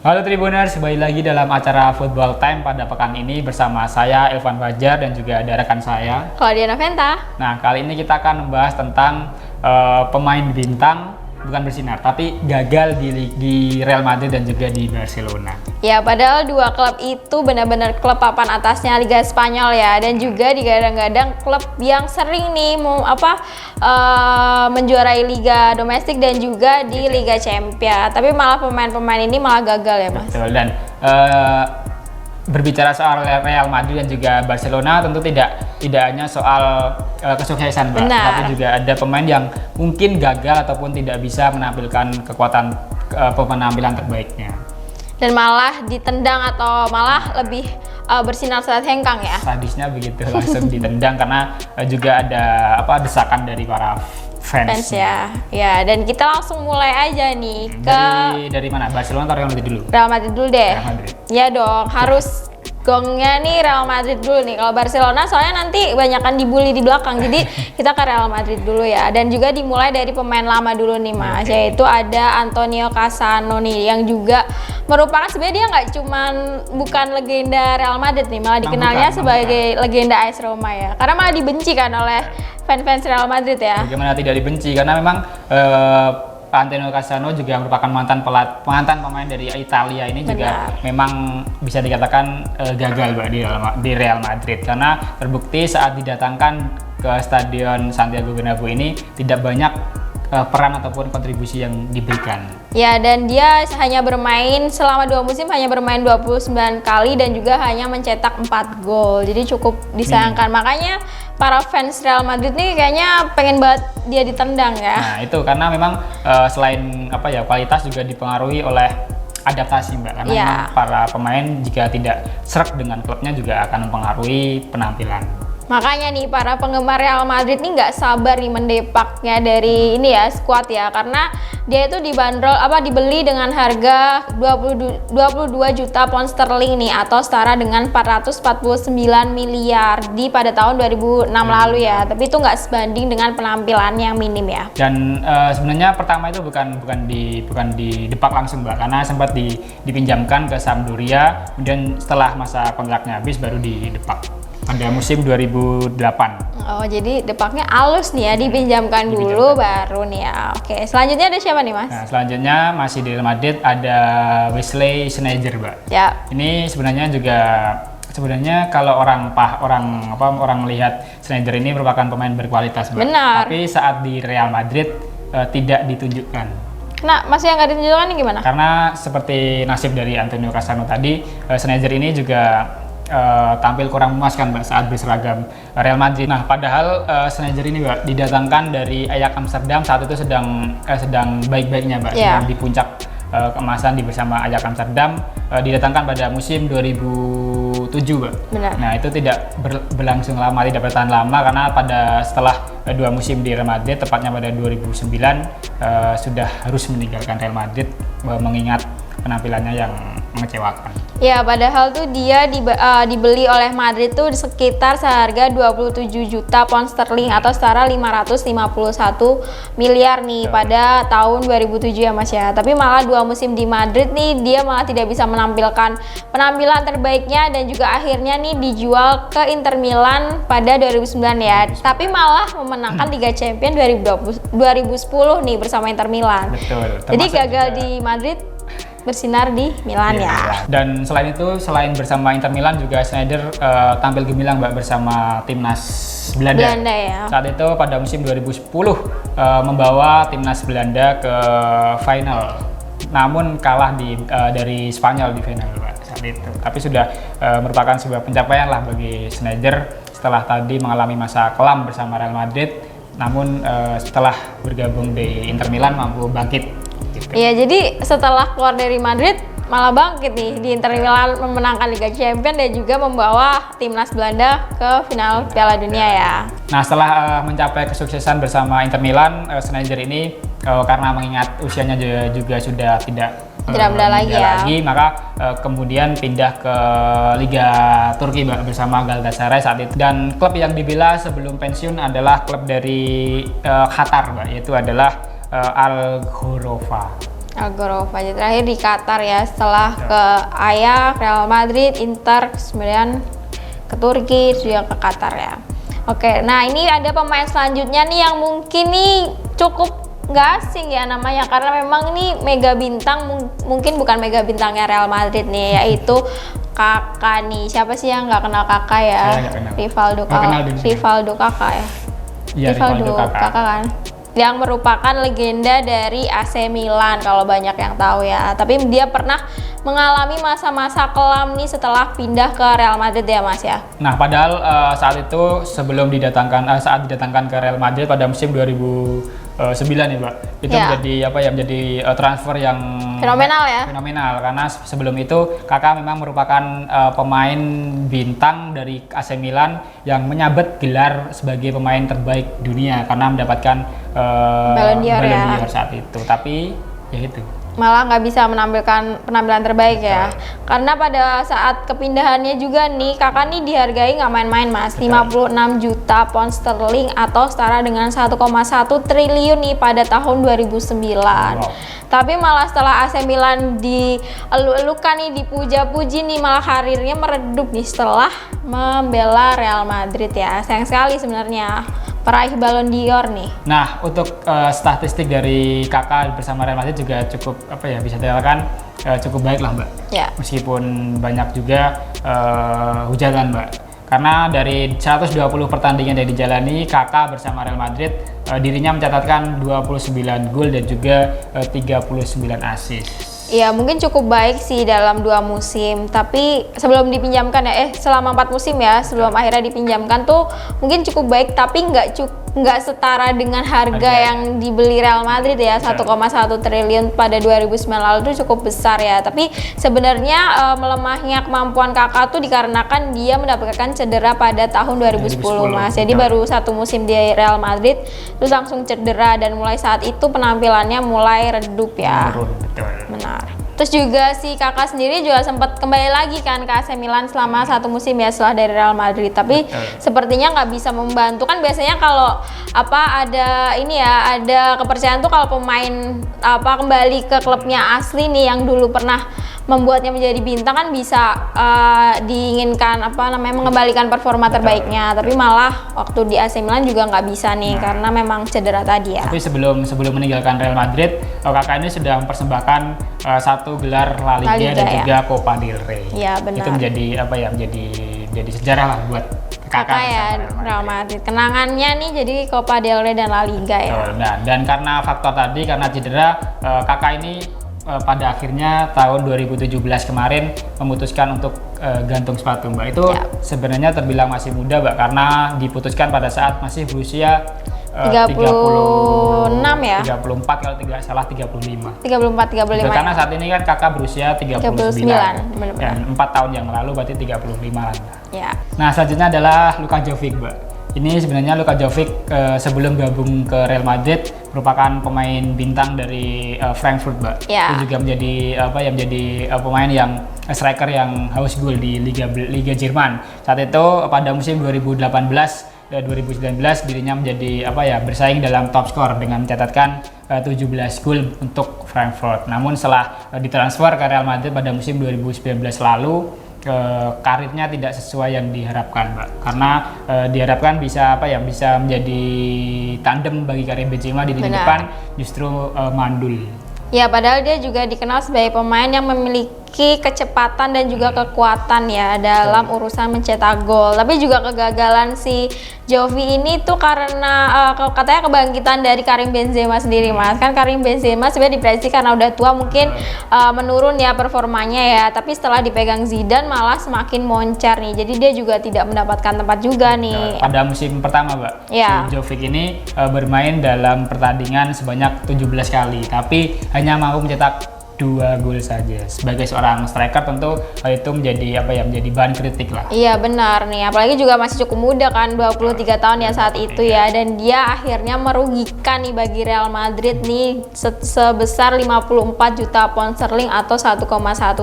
Halo Tribuners, kembali lagi dalam acara Football Time pada pekan ini bersama saya Elvan Fajar dan juga ada rekan saya Claudia Noventa. Nah, kali ini kita akan membahas tentang pemain bintang bukan bersinar tapi gagal di Real Madrid dan juga di Barcelona. Ya, padahal dua klub itu benar-benar klub papan atasnya Liga Spanyol ya, dan juga digadang-gadang klub yang sering nih menjuarai liga domestik dan juga di Liga Champions. Tapi malah pemain-pemain ini malah gagal ya, Mas. Betul, dan berbicara soal Real Madrid dan juga Barcelona tentu tidak hanya soal kesuksesan, Mbak, tapi juga ada pemain yang mungkin gagal ataupun tidak bisa menampilkan kekuatan penampilan terbaiknya. Dan malah ditendang atau malah lebih bersinar saat hengkang ya. Sadisnya begitu, langsung ditendang karena juga ada desakan dari para fans ya. Ya, dan kita langsung mulai aja nih dari mana? Barcelona atau Real Madrid dulu? Real Madrid dulu deh. Real Madrid. Ya dong, harus gongnya nih Real Madrid dulu nih. Kalau Barcelona soalnya nanti banyakan dibully di belakang. Jadi kita ke Real Madrid dulu ya. Dan juga dimulai dari pemain lama dulu nih, Mas. Yaitu ada Antonio Cassano nih, yang juga merupakan sebenarnya dia nggak cuman bukan legenda Real Madrid nih, malah dikenalnya sebagai legenda AS Roma ya. Karena malah dibenci kan oleh fans Real Madrid ya. Bagaimana tidak dibenci, karena memang Antonio Cassano juga merupakan mantan pemain dari Italia ini. Juga memang bisa dikatakan gagal, Mbak, di Real Madrid, karena terbukti saat didatangkan ke Stadion Santiago Bernabeu ini tidak banyak peran ataupun kontribusi yang diberikan. Ya, dan dia hanya bermain selama 2 musim, hanya bermain 29 kali dan juga hanya mencetak 4 gol. Jadi cukup disayangkan. Makanya para fans Real Madrid nih kayaknya pengen banget dia ditendang ya. Nah, itu karena memang selain kualitas juga dipengaruhi oleh adaptasi, Mbak. Karena para pemain jika tidak serak dengan klubnya juga akan mempengaruhi penampilan. Makanya nih para penggemar Real Madrid nih nggak sabar nih mendepaknya dari ini ya, skuad ya, karena dia itu dibeli dengan harga 22 juta pound sterling nih, atau setara dengan 449 miliar pada tahun 2006 lalu ya. Tapi itu nggak sebanding dengan penampilannya yang minim ya. Dan sebenarnya pertama itu bukan didepak langsung, Mbak, karena sempat dipinjamkan ke Sampdoria, kemudian setelah masa kontraknya habis baru didepak pada musim 2008. Oh, jadi depaknya halus nih ya, dipinjamkan dulu baru nih ya. Oke, selanjutnya ada siapa nih, Mas? Nah, selanjutnya masih di Real Madrid ada Wesley Sneijder, Mbak. Ya. Ini sebenarnya kalau orang melihat Sneijder ini merupakan pemain berkualitas, Mbak. Benar. Tapi saat di Real Madrid tidak ditunjukkan. Nah, masih yang nggak ditunjukkan nih gimana? Karena seperti nasib dari Antonio Cassano tadi, Sneijder ini juga tampil kurang memuaskan, Mbak, saat berseragam Real Madrid. Nah, padahal Sneijder ini, Mbak, didatangkan dari Ajax Amsterdam saat itu sedang baik-baiknya, Mbak, sedang di puncak keemasan bersama Ajax Amsterdam, didatangkan pada musim 2007, Mbak. Benar. Nah, itu tidak berlangsung lama, tidak bertahan lama, karena setelah 2 musim di Real Madrid, tepatnya pada 2009, sudah harus meninggalkan Real Madrid mengingat penampilannya yang mengecewakan. Ya, padahal tuh dia dibeli oleh Madrid tuh sekitar seharga 27 juta pound sterling atau setara 551 miliar nih pada tahun 2007 ya, Mas ya. Tapi malah 2 musim di Madrid nih dia malah tidak bisa menampilkan penampilan terbaiknya, dan juga akhirnya nih dijual ke Inter Milan pada 2009 ya. Tapi malah memenangkan Liga Champions 2010 nih bersama Inter Milan. Betul. Jadi gagal di Madrid, bersinar di Milan ya. Dan selain itu, selain bersama Inter Milan juga Sneijder tampil gemilang, Mbak, bersama timnas Belanda ya. Saat itu pada musim 2010 membawa timnas Belanda ke final, namun kalah dari Spanyol di final, Mbak, saat itu. Tapi sudah merupakan sebuah pencapaian lah bagi Sneijder setelah tadi mengalami masa kelam bersama Real Madrid, namun setelah bergabung di Inter Milan mampu bangkit. Iya, jadi setelah keluar dari Madrid malah bangkit nih di Inter Milan, memenangkan Liga Champions dan juga membawa timnas Belanda ke final Piala Dunia ya. Nah, setelah mencapai kesuksesan bersama Inter Milan, Sneijder ini karena mengingat usianya juga sudah tidak muda lagi, maka kemudian pindah ke Liga Turki, Mbak, bersama Galatasaray saat itu. Dan klub yang dibela sebelum pensiun adalah klub dari Qatar, Mbak, yaitu adalah Al Ghorofa. Algarve aja terakhir di Qatar ya, setelah ke Ajax, Real Madrid, Inter, kemudian ke Turki, juga ke Qatar ya. Oke, nah ini ada pemain selanjutnya nih yang mungkin nih cukup nggak asing ya namanya, karena memang ini mega bintang, mungkin bukan mega bintangnya Real Madrid nih, yaitu Kakak nih. Siapa sih yang nggak kenal Kakak ya? Saya nggak kenal. Rivaldo Kakak ya. Iya, Rivaldo Kakak kan, yang merupakan legenda dari AC Milan kalau banyak yang tahu ya. Tapi dia pernah mengalami masa-masa kelam nih setelah pindah ke Real Madrid ya Mas ya. Nah, padahal saat itu sebelum saat didatangkan ke Real Madrid pada musim 2009 ya, Mbak. Itu menjadi transfer yang fenomenal karena sebelum itu Kakak memang merupakan pemain bintang dari AC Milan yang menyabet gelar sebagai pemain terbaik dunia karena mendapatkan Ballon d'Or saat itu. Tapi ya itu, malah nggak bisa menampilkan penampilan terbaik ya. Karena pada saat kepindahannya juga nih, Kakak nih dihargai nggak main-main Mas. 56 juta pound sterling atau setara dengan 1,1 triliun nih pada tahun 2009. Wow. Tapi malah setelah AC Milan dielu-elukan nih, dipuja-puji nih, malah karirnya meredup nih setelah membela Real Madrid ya. Sayang sekali sebenarnya peraih Ballon d'Or nih. Nah, untuk statistik dari Kakak bersama Real Madrid juga cukup bisa dikatakan cukup baik lah Mbak. Ya. Meskipun banyak juga hujatan Mbak. Karena dari 120 pertandingan yang dijalani, Kakak bersama Real Madrid dirinya mencatatkan 29 gol dan juga 39 assist. Ya mungkin cukup baik sih dalam 2 musim, tapi sebelum dipinjamkan ya, selama 4 musim ya, sebelum akhirnya dipinjamkan tuh mungkin cukup baik, tapi nggak setara dengan harga yang dibeli Real Madrid ya, 1,1 triliun pada 2009 lalu itu cukup besar ya. Tapi sebenarnya melemahnya kemampuan Kakak tuh dikarenakan dia mendapatkan cedera pada tahun 2010 Mas. Jadi baru 1 musim di Real Madrid terus langsung cedera, dan mulai saat itu penampilannya mulai redup ya. Benar. Terus juga si Kakak sendiri juga sempat kembali lagi kan ke AC Milan selama 1 musim ya setelah dari Real Madrid, tapi sepertinya nggak bisa membantu. Kan biasanya kalau ada kepercayaan tuh kalau pemain kembali ke klubnya asli nih yang dulu pernah membuatnya menjadi bintang kan bisa diinginkan mengembalikan performa terbaiknya, tapi malah waktu di AC Milan juga nggak bisa nih karena memang cedera tadi ya. Tapi sebelum meninggalkan Real Madrid, Kakak ini sudah mempersembahkan 1 gelar La Liga dan juga Copa del Rey. Iya benar. Itu menjadi sejarah lah buat Kakak ya Real Madrid. Kenangannya nih jadi Copa del Rey dan La Liga ya. Dan karena faktor tadi, karena cedera, Kakak ini pada akhirnya tahun 2017 kemarin memutuskan untuk gantung sepatu Mbak. Itu sebenarnya terbilang masih muda Mbak, karena diputuskan pada saat masih berusia 36 ya? 34 kalau tidak salah, 35. 34-35 karena saat ini kan Kakak berusia 39 benar. Dan 4 tahun yang lalu berarti 35 lah. Ya. Nah, selanjutnya adalah Luka Jovic Mbak. Ini sebenarnya Luka Jovic sebelum gabung ke Real Madrid merupakan pemain bintang dari Frankfurt Mbak. Itu juga menjadi pemain yang striker yang haus gol di Liga Jerman. Saat itu pada musim 2018 dan 2019 dirinya menjadi bersaing dalam top skor dengan mencatatkan 17 gol untuk Frankfurt. Namun setelah ditransfer ke Real Madrid pada musim 2019 lalu, karirnya tidak sesuai yang diharapkan Mbak, karena diharapkan bisa menjadi tandem bagi karir Benzema di lini depan, justru mandul. Ya, padahal dia juga dikenal sebagai pemain yang memiliki kecepatan dan juga kekuatan ya dalam urusan mencetak gol. Tapi juga kegagalan si Jovi ini tuh karena katanya kebangkitan dari Karim Benzema sendiri Mas. Kan Karim Benzema sebenarnya diprediksi karena udah tua mungkin menurun ya performanya ya. Tapi setelah dipegang Zidane malah semakin moncar nih. Jadi dia juga tidak mendapatkan tempat juga nih. Pada musim pertama Mbak, si Jovic ini bermain dalam pertandingan sebanyak 17 kali. Tapi hanya mampu mencetak 2 gol saja. Sebagai seorang striker tentu hal itu menjadi bahan kritik lah. Iya benar nih, apalagi juga masih cukup muda kan, 23 tahun ya saat itu ya, dan dia akhirnya merugikan nih bagi Real Madrid nih sebesar 54 juta pound sterling atau 1,1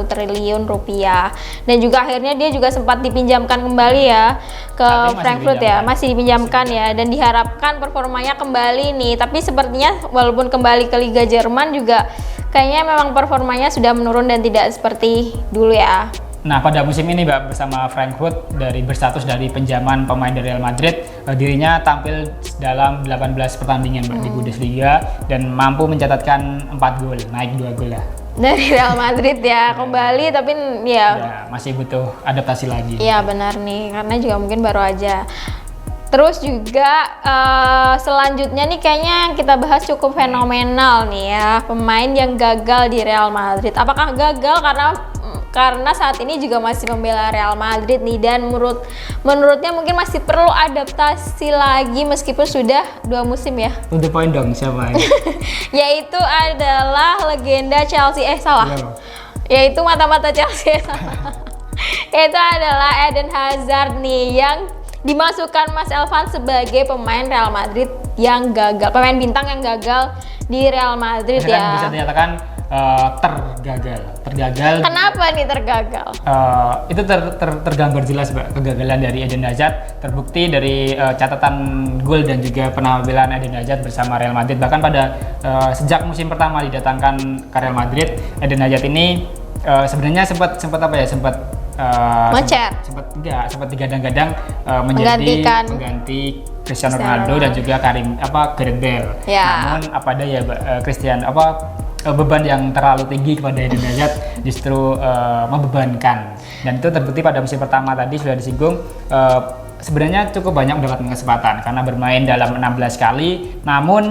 triliun rupiah. Dan juga akhirnya dia juga sempat dipinjamkan kembali ya ke Frankfurt ya, masih dipinjamkan ya, dan diharapkan performanya kembali nih. Tapi sepertinya walaupun kembali ke Liga Jerman juga kayaknya memang performanya sudah menurun dan tidak seperti dulu ya. Nah, pada musim ini Mbak, bersama Frankfurt berstatus dari pinjaman pemain dari Real Madrid, dirinya tampil dalam 18 pertandingan Mbak di Bundesliga dan mampu mencatatkan 4 gol, naik 2 gol lah. Dari Real Madrid ya, kembali tapi ya masih butuh adaptasi lagi. Iya benar nih, karena juga mungkin baru aja. Terus juga selanjutnya nih kayaknya kita bahas cukup fenomenal nih ya, pemain yang gagal di Real Madrid. Apakah gagal karena saat ini juga masih membela Real Madrid nih, dan menurutnya mungkin masih perlu adaptasi lagi meskipun sudah 2 musim ya. To the point dong, siapa ya? Yaitu adalah legenda Chelsea, salah. Yaitu mata-mata Chelsea. Yaitu adalah Eden Hazard nih, yang dimasukkan Mas Elvan sebagai pemain Real Madrid yang gagal, pemain bintang yang gagal di Real Madrid ya. Bisa dikatakan tergagal. Kenapa nih tergagal? Itu tergambar jelas Mbak, kegagalan dari Eden Hazard terbukti dari catatan gol dan juga penampilan Eden Hazard bersama Real Madrid. Bahkan pada sejak musim pertama didatangkan ke Real Madrid, Eden Hazard ini sebenarnya sempat digadang-gadang menjadi pengganti Cristiano Ronaldo dan juga Gareth Bale. Ya. Namun beban yang terlalu tinggi kepada Eden Hazard justru membebankan, dan itu terbukti pada musim pertama tadi sudah disinggung. Sebenarnya cukup banyak mendapatkan kesempatan karena bermain dalam 16 kali, namun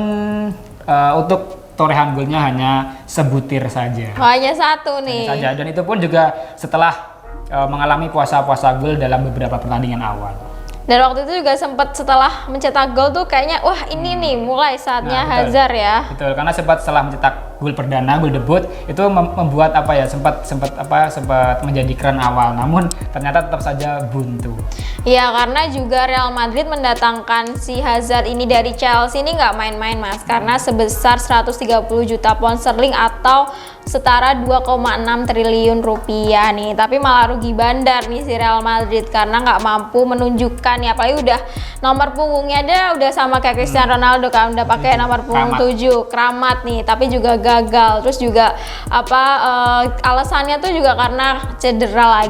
untuk torehan golnya hanya sebutir saja. Hanya 1 nih. Dan itu pun juga setelah mengalami puasa-puasa gol dalam beberapa pertandingan awal. Dan waktu itu juga sempat setelah mencetak gol tuh kayaknya wah ini nih mulai saatnya Hazard ya. Betul, karena setelah mencetak gol perdana, gol debut itu membuat sempat menjadi keren awal, namun ternyata tetap saja buntu. Iya, karena juga Real Madrid mendatangkan si Hazard ini dari Chelsea ini nggak main-main Mas, karena sebesar 130 juta pound sterling atau setara 2,6 triliun rupiah nih. Tapi malah rugi bandar nih si Real Madrid karena nggak mampu menunjukkan ya, apalagi udah nomor punggungnya udah sama kayak Cristiano Ronaldo kan, udah pakai nomor punggung 7, keramat nih, tapi juga gagal. Terus juga alasannya tuh juga karena cedera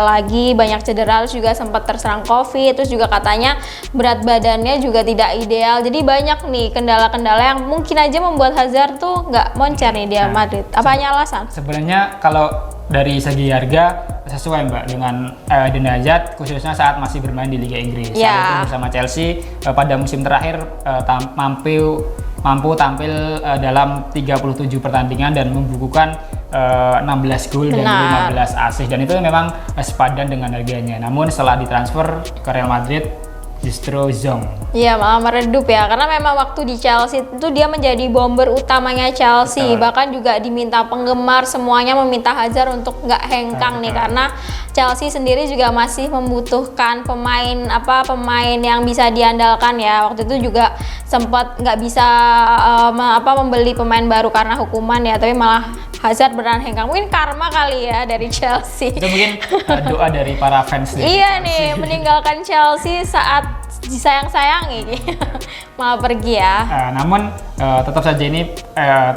lagi, banyak cedera, terus juga sempat terserang COVID, terus juga katanya berat badannya juga tidak ideal. Jadi banyak nih kendala-kendala yang mungkin aja membuat Hazard tuh nggak moncer nih dia Madrid. Apanya alasan? Sebenarnya kalau dari segi harga sesuai Mbak dengan Eden Hazard, khususnya saat masih bermain di Liga Inggris. Saat itu bersama Chelsea pada musim terakhir mampu tampil dalam 37 pertandingan dan membukukan 16 gol dan 15 assist, dan itu memang sepadan dengan harganya. Namun setelah ditransfer ke Real Madrid justru zong. Iya, malah meredup ya, karena memang waktu di Chelsea itu dia menjadi bomber utamanya Chelsea. Betul. Bahkan juga diminta penggemar semuanya meminta Hazard untuk nggak hengkang nih, karena Chelsea sendiri juga masih membutuhkan pemain yang bisa diandalkan ya. Waktu itu juga sempat nggak bisa membeli pemain baru karena hukuman ya, tapi malah Hazard beneran hengkang. Mungkin karma kali ya dari Chelsea. Itu mungkin doa dari para fans. Iya nih, meninggalkan Chelsea saat disayang-sayangi malah pergi ya. Namun tetap saja ini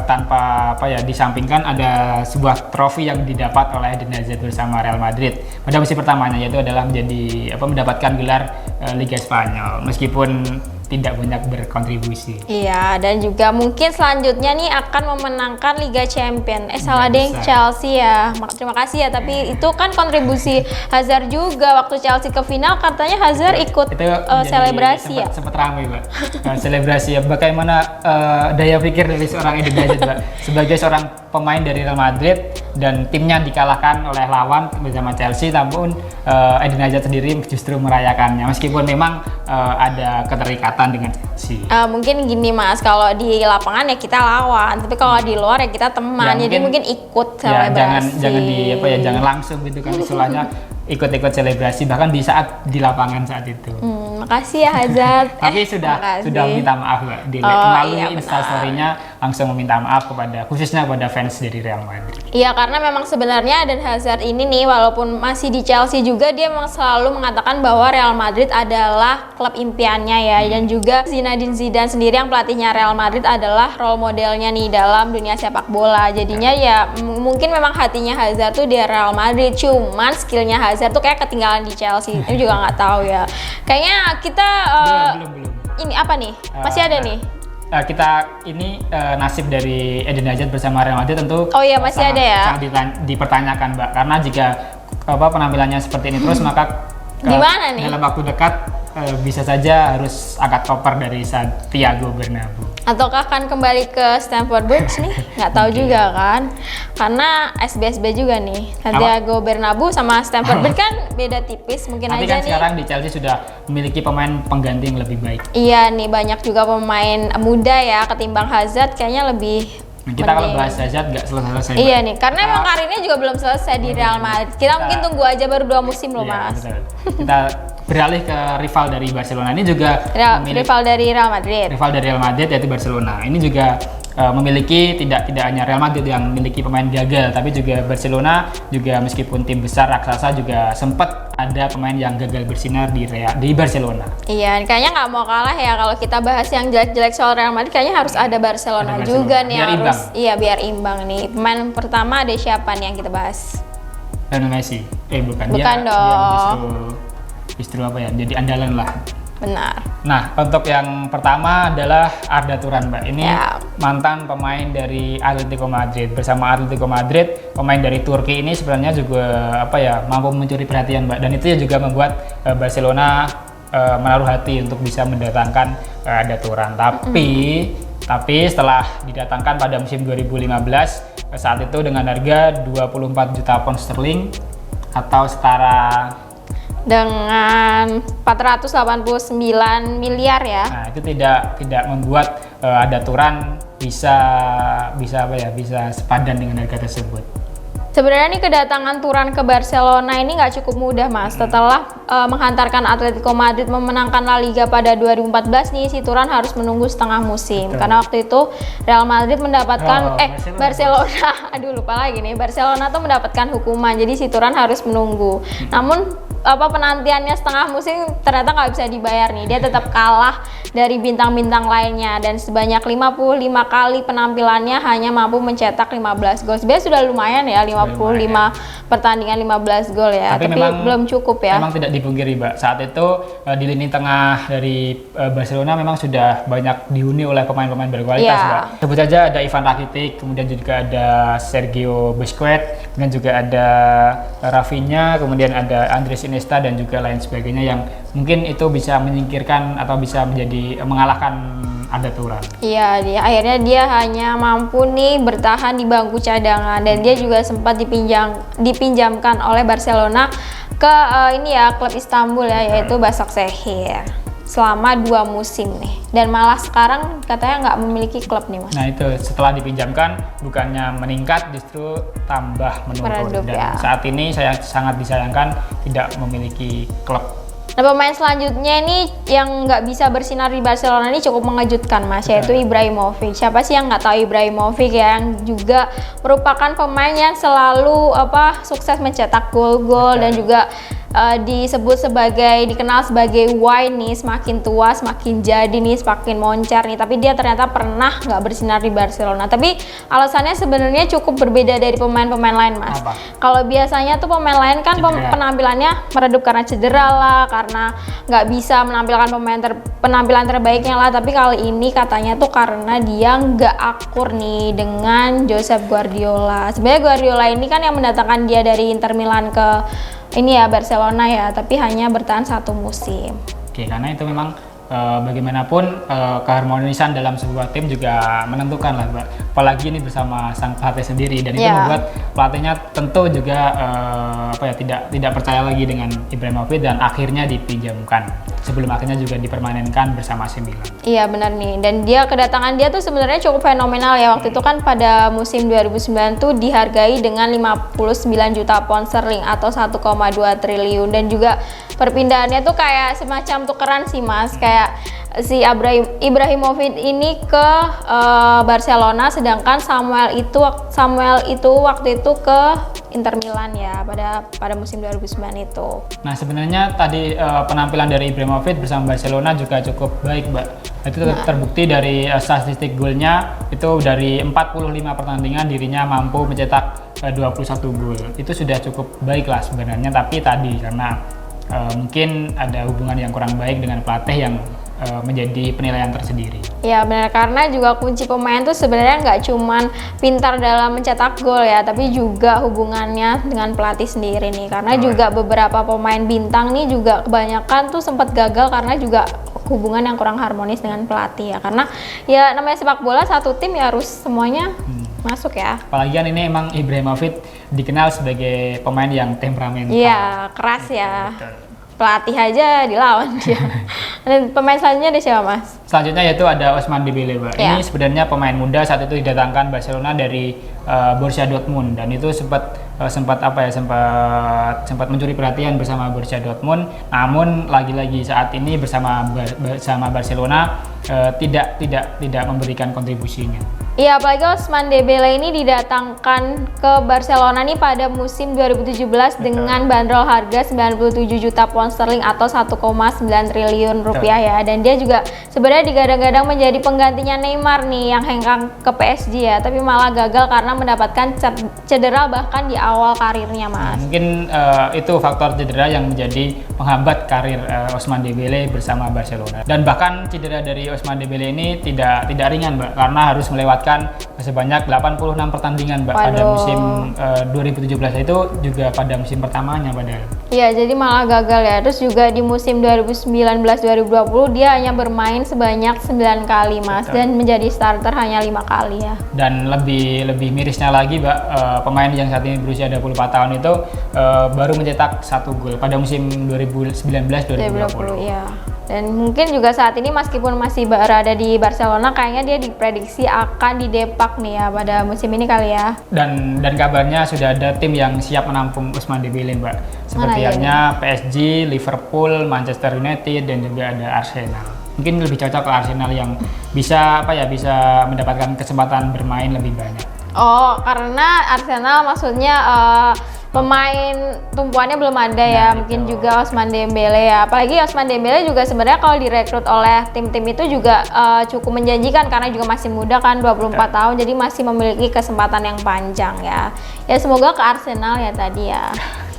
tanpa disampingkan ada sebuah trofi yang didapat oleh Eden Hazard bersama Real Madrid pada musim pertamanya, yaitu adalah mendapatkan gelar Liga Spanyol meskipun tidak banyak berkontribusi. Iya, dan juga mungkin selanjutnya nih akan memenangkan Liga Champion. Salah deh, Chelsea ya. Terima kasih ya, tapi itu kan kontribusi Hazard juga. Waktu Chelsea ke final katanya Hazard ikut selebrasi sempat ramai Mbak. Selebrasi ya, bagaimana daya pikir dari seorang Eden Hazard Mbak. Sebagai seorang pemain dari Real Madrid dan timnya dikalahkan oleh lawan bersama Chelsea, namun Eden Hazard sendiri justru merayakannya meskipun memang ada keterikatan dengan Chelsea. Mungkin gini Mas, kalau di lapangan ya kita lawan, tapi kalau di luar ya kita teman, jadi mungkin ikut selebrasi. Jangan langsung gitu kan, istilahnya ikut-ikut selebrasi bahkan di di lapangan saat itu. Makasih ya Hazard. Tapi sudah minta maaf Mbak, melalui Instastory-nya langsung meminta maaf khususnya kepada fans dari Real Madrid. Iya, karena memang sebenarnya Eden Hazard ini nih walaupun masih di Chelsea juga dia memang selalu mengatakan bahwa Real Madrid adalah klub impiannya ya, dan juga Zinedine Zidane sendiri yang pelatihnya Real Madrid adalah role modelnya nih dalam dunia sepak bola. Jadinya ya mungkin memang hatinya Hazard tuh di Real Madrid, cuman skillnya Hazard tuh kayak ketinggalan di Chelsea. Itu juga nggak tahu ya. Kayaknya kita belum. Ini apa nih? Masih ada nih? Kita ini nasib dari Eden Hazard bersama Real Madrid tentu masih ada ya? sangat dipertanyakan, Mbak, karena jika penampilannya seperti ini terus maka gimana nih? dalam waktu dekat bisa saja harus angkat koper dari Santiago Bernabeu. Ataukah akan kembali ke Stamford Bridge nih? Nggak tahu juga kan, karena SBSB juga nih. Santiago Bernabeu sama Stamford Bridge kan beda tipis, mungkin Tapi aja kan nih. Sekarang di Chelsea sudah memiliki pemain pengganti yang lebih baik. Iya nih, banyak juga pemain muda ya ketimbang Hazard, kayaknya lebih. Kita kalau bahas Hazard nggak selesai. Iya nih, karena emang karirnya juga belum selesai di Real Madrid. Kita mungkin tunggu aja baru 2 musim loh, Mas. Betul. Kita beralih ke rival dari Barcelona, ini juga rival dari Real Madrid. Rival dari Real Madrid yaitu Barcelona. Ini juga memiliki tidak hanya Real Madrid yang memiliki pemain gagal, tapi juga Barcelona juga meskipun tim besar raksasa juga sempat ada pemain yang gagal bersinar di Barcelona. Iya, kayaknya nggak mau kalah ya kalau kita bahas yang jelek-jelek soal Real Madrid. Kayaknya harus ada Barcelona juga nih, biar harus. Imbang. Iya, biar imbang nih. Pemain pertama ada siapa nih yang kita bahas? Lionel Messi. Bukan Bukan dia. dong. Justru apa ya? Jadi andalan lah. Benar. Nah, untuk yang pertama adalah Arda Turan, Mbak. Ini Ya. mantan pemain dari Atletico Madrid. Bersama Atletico Madrid, pemain dari Turki ini sebenarnya juga mampu mencuri perhatian, Mbak. Dan itu juga membuat Barcelona menaruh hati untuk bisa mendatangkan Arda Turan. Tapi setelah didatangkan pada musim 2015, saat itu dengan harga 24 juta pound sterling atau setara Dengan 489 miliar ya. Nah, itu tidak membuat Arda Turan bisa sepadan dengan harga tersebut. Sebenarnya nih kedatangan Turan ke Barcelona ini nggak cukup mudah, Mas. Setelah menghantarkan Atletico Madrid memenangkan La Liga pada 2014 nih, si Turan harus menunggu setengah musim. Betul. Karena waktu itu Real Madrid mendapatkan Barcelona. Aduh, lupa lagi nih. Barcelona tuh mendapatkan hukuman. Jadi si Turan harus menunggu. Namun penantiannya setengah musim ternyata nggak bisa dibayar nih. Dia tetap kalah dari bintang-bintang lainnya, dan sebanyak 55 kali penampilannya hanya mampu mencetak 15 gol. Sebenarnya sudah lumayan ya, 55 pertandingan 15 gol ya. Tapi memang, belum cukup ya. Memang tidak dipungkiri, Mbak. Saat itu di lini tengah dari Barcelona memang sudah banyak dihuni oleh pemain-pemain berkualitas, Mbak. Sebut saja ada Ivan Rakitic, kemudian juga ada Sergio Busquets, kemudian juga ada Rafinha, kemudian ada Andres Iniesta dan juga lain sebagainya yang mungkin itu bisa menyingkirkan atau bisa mengalahkan Arda Turan. Iya, akhirnya dia hanya mampu nih bertahan di bangku cadangan, dan dia juga sempat dipinjamkan oleh Barcelona ke klub Istanbul ya, yaitu Başakşehir selama 2 musim nih, dan malah sekarang katanya nggak memiliki klub nih, Mas. Nah, itu setelah dipinjamkan bukannya meningkat, justru tambah menurun. Dan saat ini saya sangat disayangkan tidak memiliki klub. Nah, pemain selanjutnya ini yang nggak bisa bersinar di Barcelona ini cukup mengejutkan, Mas, yaitu Ibrahimovic. Siapa sih yang nggak tahu Ibrahimovic ya, yang juga merupakan pemain yang selalu sukses mencetak gol-gol dan juga dikenal sebagai wine nih, semakin tua semakin jadi nih, semakin moncer nih. Tapi dia ternyata pernah nggak bersinar di Barcelona. Tapi alasannya sebenarnya cukup berbeda dari pemain-pemain lain, Mas. Kalau biasanya tuh pemain lain kan penampilannya meredup karena cedera lah, karena nggak bisa menampilkan penampilan terbaiknya lah. Tapi kali ini katanya tuh karena dia nggak akur nih dengan Josep Guardiola. Sebenarnya Guardiola ini kan yang mendatangkan dia dari Inter Milan ke Barcelona ya, tapi hanya bertahan 1 musim. Oke, karena itu memang bagaimanapun keharmonisan dalam sebuah tim juga menentukan lah, Mbak. Apalagi ini bersama sang pelatih sendiri, dan itu membuat pelatihnya tentu juga tidak percaya lagi dengan Ibrahimovic dan akhirnya dipinjamkan sebelum akhirnya juga dipermanenkan bersama AC Milan. Iya benar nih, dan kedatangan dia tuh sebenarnya cukup fenomenal ya. Waktu itu kan pada musim 2009 tuh dihargai dengan 59 juta pound sterling atau 1,2 triliun, dan juga perpindahannya tuh kayak semacam tukeran sih, Mas. Kayak si Ibrahimovic ini ke Barcelona, sedangkan Samuel itu waktu itu ke Inter Milan ya pada musim 2009 itu. Nah sebenarnya tadi penampilan dari Ibrahimovic bersama Barcelona juga cukup baik, Mbak. Itu terbukti dari statistik golnya, itu dari 45 pertandingan dirinya mampu mencetak 21 gol. Itu sudah cukup baik lah sebenarnya, tapi tadi karena mungkin ada hubungan yang kurang baik dengan pelatih yang menjadi penilaian tersendiri. Ya benar, karena juga kunci pemain tuh sebenarnya nggak cuman pintar dalam mencetak gol ya, tapi juga hubungannya dengan pelatih sendiri nih. Karena juga beberapa pemain bintang nih juga kebanyakan tuh sempat gagal karena juga hubungan yang kurang harmonis dengan pelatih ya. Karena ya namanya sepak bola, satu tim ya harus semuanya masuk ya. Apalagi kan ini emang Ibrahimovic dikenal sebagai pemain yang temperamental. Iya, keras ya. Betul. Pelatih aja dilawan dia. Dan pemain selanjutnya ada siapa, Mas? Selanjutnya yaitu ada Ousmane Dembélé, Mbak. Ya. Ini sebenarnya pemain muda, saat itu didatangkan Barcelona dari Borussia Dortmund, dan itu sempat mencuri perhatian bersama Borussia Dortmund. Namun lagi-lagi saat ini bersama Barcelona tidak memberikan kontribusinya. Iya, apalagi Ousmane Dembélé ini didatangkan ke Barcelona nih pada musim 2017 dengan bandrol harga 97 juta pound sterling atau 1,9 triliun rupiah ya. Dan dia juga sebenarnya digadang-gadang menjadi penggantinya Neymar nih yang hengkang ke PSG ya, tapi malah gagal karena mendapatkan cedera bahkan di awal karirnya, Mas. Mungkin itu faktor cedera yang menjadi penghambat karir Ousmane Dembélé bersama Barcelona. Dan bahkan cedera dari Ousmane Dembélé ini tidak ringan, Mbak, karena harus melewatkan sebanyak 86 pertandingan, Mbak. Pada musim 2017 itu juga pada musim pertamanya padahal. Iya, jadi malah gagal ya. Terus juga di musim 2019-2020 dia hanya bermain sebanyak 9 kali, Mas. Betul. Dan menjadi starter hanya 5 kali ya. Dan lebih mirisnya lagi, Mbak, pemain yang saat ini berusia 24 tahun itu baru mencetak 1 gol pada musim 2019-2020. Iya. Dan mungkin juga saat ini meskipun masih berada di Barcelona, kayaknya dia diprediksi akan didepak nih ya pada musim ini kali ya. Dan kabarnya sudah ada tim yang siap menampung Ousmane Dembélé, Mbak. Seperti halnya PSG, Liverpool, Manchester United, dan juga ada Arsenal. Mungkin lebih cocok ke Arsenal yang bisa mendapatkan kesempatan bermain lebih banyak. Oh, karena Arsenal maksudnya pemain tumpuannya belum ada ya, mungkin juga Ousmane Dembélé ya. Apalagi Ousmane Dembélé juga sebenarnya kalau direkrut oleh tim-tim itu juga cukup menjanjikan karena juga masih muda kan, 24 tahun, jadi masih memiliki kesempatan yang panjang ya. Ya semoga ke Arsenal ya tadi ya.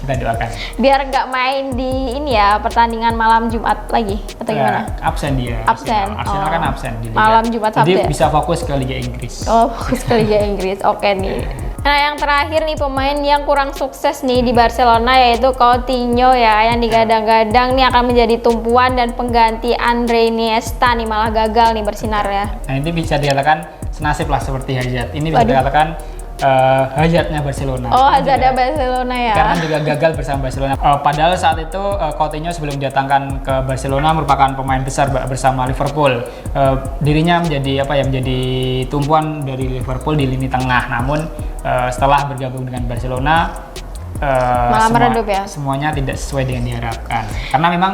Kita doakan. Biar nggak main di ini ya, pertandingan malam Jumat lagi atau gimana? Absen dia. Absen. Arsenal kan absen di Liga. Malam Jumat Sabtu. Jadi bisa fokus ke Liga Inggris. Oh, fokus ke Liga Inggris. Oke nih. Nah, yang terakhir nih pemain yang kurang sukses nih di Barcelona yaitu Coutinho ya, yang digadang-gadang nih akan menjadi tumpuan dan pengganti Andre Iniesta nih, malah gagal nih bersinar ya. Nah, ini bisa dikatakan senasib lah seperti Hazard. Ini bisa dikatakan Hazardnya Barcelona. Oh, Hazardnya Barcelona ya. Karena juga gagal bersama Barcelona. Padahal saat itu Coutinho sebelum didatangkan ke Barcelona merupakan pemain besar bersama Liverpool. Dirinya menjadi tumpuan dari Liverpool di lini tengah. Namun setelah bergabung dengan Barcelona malah meredup ya. Semuanya tidak sesuai dengan diharapkan. Karena memang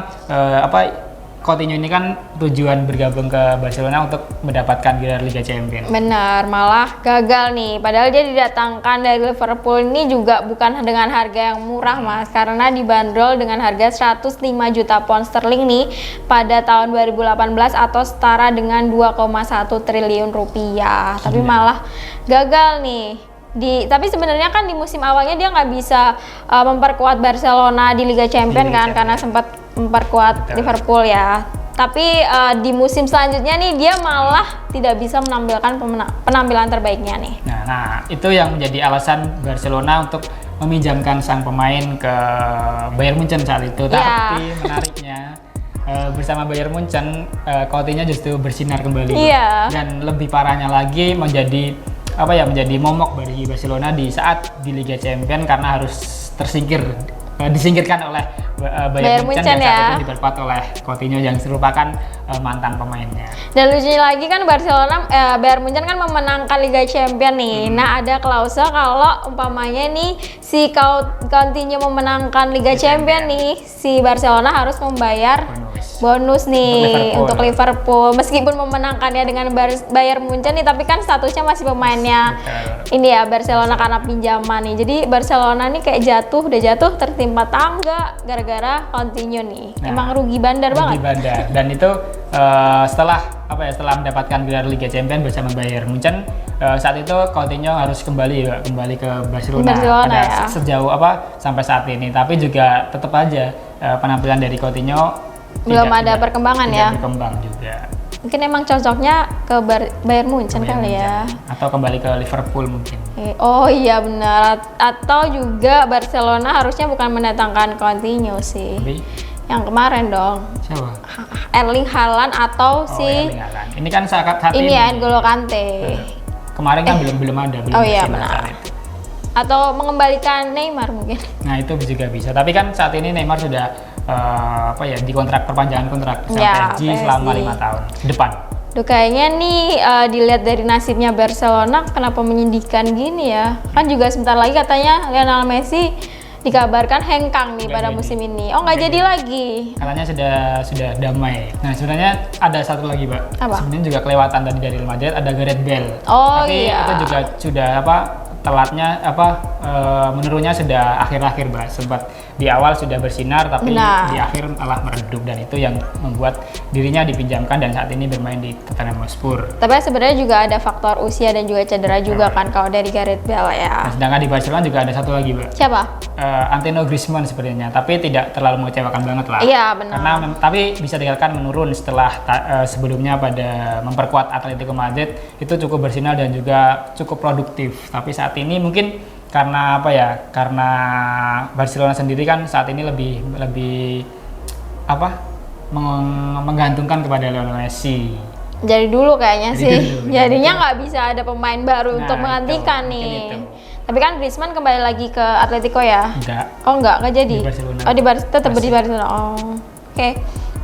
Coutinho ini kan tujuan bergabung ke Barcelona untuk mendapatkan gelar Liga Champions. Benar, malah gagal nih. Padahal dia didatangkan dari Liverpool ini juga bukan dengan harga yang murah, Mas. Karena dibanderol dengan harga 105 juta pound sterling nih pada tahun 2018 atau setara dengan 2,1 triliun rupiah. Tapi malah gagal nih. Tapi sebenarnya kan di musim awalnya dia nggak bisa memperkuat Barcelona di Liga Champions kan, karena sempat memperkuat Liverpool ya. Tapi di musim selanjutnya nih dia malah tidak bisa menampilkan penampilan terbaiknya nih. Nah, itu yang menjadi alasan Barcelona untuk meminjamkan sang pemain ke Bayern Munchen saat itu. Tapi menariknya bersama Bayern Munchen, Coutinho justru bersinar kembali. Dan lebih parahnya lagi menjadi momok bagi Barcelona di saat di Liga Champions karena harus disingkirkan oleh Bayern Munchen yang saat itu diperkuat oleh Coutinho yang merupakan mantan pemainnya. Dan lucunya lagi kan Bayern Munchen kan memenangkan Liga Champions nih. Nah, ada klausul kalau umpamanya nih si Coutinho memenangkan Liga Champions nih, si Barcelona harus membayar Bonus nih Liverpool. untuk Liverpool. Meskipun memenangkannya dengan Bayern Munchen nih, tapi kan statusnya masih pemainnya ini ya Barcelona karena pinjaman nih. Jadi Barcelona nih kayak udah jatuh tertimpa tangga gara-gara Coutinho nih. Nah, Emang rugi bandar banget. Rugi bandar. Dan itu setelah mendapatkan gelar Liga Champions bersama Bayern Munchen, saat itu Coutinho harus kembali ke Barcelona pada ya. sejauh sampai saat ini. Tapi juga tetap aja penampilan dari Coutinho Belum ada perkembangan ya. Berkembang juga. Mungkin emang cocoknya ke Bayern Munchen kali ya. Atau kembali ke Liverpool mungkin. Oh iya benar. Atau juga Barcelona harusnya bukan mendatangkan Coutinho sih. Tapi, yang kemarin dong. siapa? Erling Haaland atau Erling Haaland. Ini kan saat ini ya N'Golo Kante. Kemarin kan belum ada. Oh iya saat benar. itu. Atau mengembalikan Neymar mungkin. Nah itu juga bisa. Tapi kan saat ini Neymar sudah dikontrak perpanjangan kontrak sama Ya, PSG selama 5 tahun ke depan. Duh kayaknya nih dilihat dari nasibnya Barcelona kenapa menyedihkan gini ya. Kan juga sebentar lagi katanya Lionel Messi dikabarkan hengkang nih pada musim ini. Oh nggak jadi lagi. Katanya sudah damai. Nah sebenarnya ada satu lagi, Pak. Apa? Sebenarnya juga kelewatan tadi dari Real Madrid, ada Gareth Bale. Oh Tapi iya. itu juga sudah telatnya menurunnya sudah akhir-akhir, Mbak. Sempat di awal sudah bersinar tapi Benar. di akhir malah meredup, dan itu yang membuat dirinya dipinjamkan dan saat ini bermain di Tottenham Hotspur. Tapi sebenarnya juga ada faktor usia dan juga cedera juga kan kalau dari Gareth Bale ya. Nah, sedangkan di Barcelona juga ada satu lagi, Mbak. Siapa? Antonio Griezmann sepertinya, tapi tidak terlalu mengecewakan banget lah. Iya, benar. Karena tapi bisa dikatakan menurun setelah sebelumnya pada memperkuat Atletico Madrid itu cukup bersinar dan juga cukup produktif. Tapi saat ini mungkin karena karena Barcelona sendiri kan saat ini lebih menggantungkan kepada Lionel Messi. Jadi dulu kayaknya Jadi sih. dulu, Jadinya nggak bisa ada pemain baru untuk Nah, menggantikan itu, mungkin nih. itu. Tapi kan Griezmann kembali lagi ke Atletico ya? Enggak. Oh nggak jadi? Di Barcelona. Oh tetap di Masih. Barcelona. Oh, oke.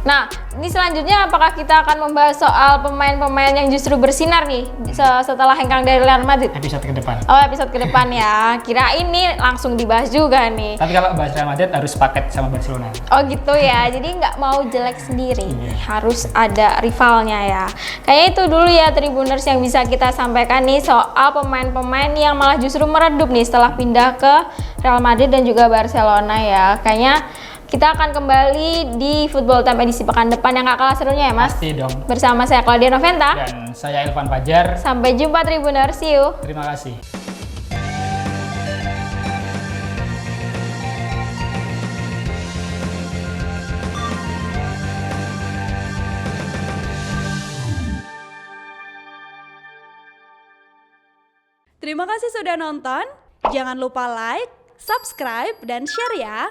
Nah, ini selanjutnya apakah kita akan membahas soal pemain-pemain yang justru bersinar nih setelah hengkang dari Real Madrid? Episode ke depan. Oh, episode ke depan ya. Kira ini langsung dibahas juga nih. Tapi kalau bahas Real Madrid harus paket sama Barcelona. Oh gitu ya, jadi nggak mau jelek sendiri, Iya. harus ada rivalnya ya. Kayaknya itu dulu ya Tribuners yang bisa kita sampaikan nih soal pemain-pemain yang malah justru meredup nih setelah pindah ke Real Madrid dan juga Barcelona ya. Kayaknya kita akan kembali di Football Time edisi pekan depan yang gak kalah serunya ya Mas. Pasti dong. Bersama saya Claudia Noventa. Dan saya Ilvan Fajar. Sampai jumpa Tribuners, see you. Terima kasih. Terima kasih sudah nonton. Jangan lupa like, subscribe, dan share ya.